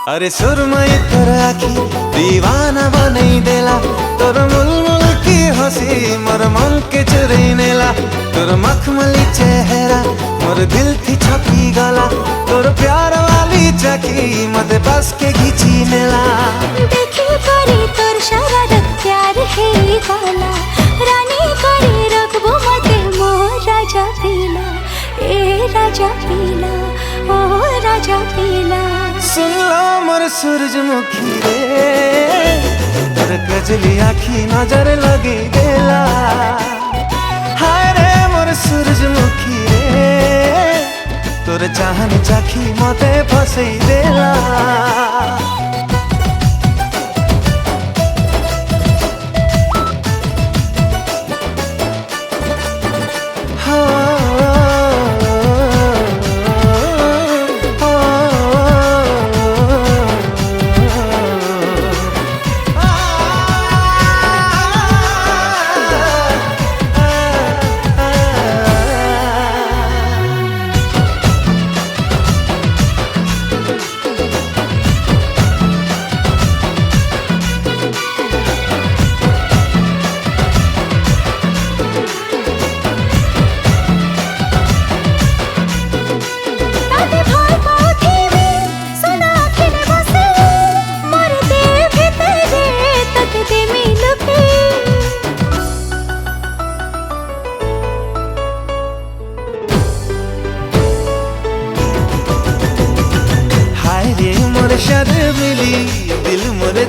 अरे सुरमई तोर आखी दीवाना बनई देला, तोर मुलमुल की हंसी मोर मन के चुरई नेला। तोर मखमली चेहरा मोर दिल थी छपी गला, तोर प्यार वाली चाकी मते बस के घिची नेला। देखी करे तोर शरारत प्यार है वाला, रानी करे रखबो मते मोर राजा पीला, ए राजा पीला, ओ राजा पीला। सुन लो मोर सूरजमुखी रे, तोर गजली आखी नजर लगी देला। हाय रे मोर सूरजमुखी रे, तोर चाहन चाखी मते फसई देला। शर्मिली दिल मोरे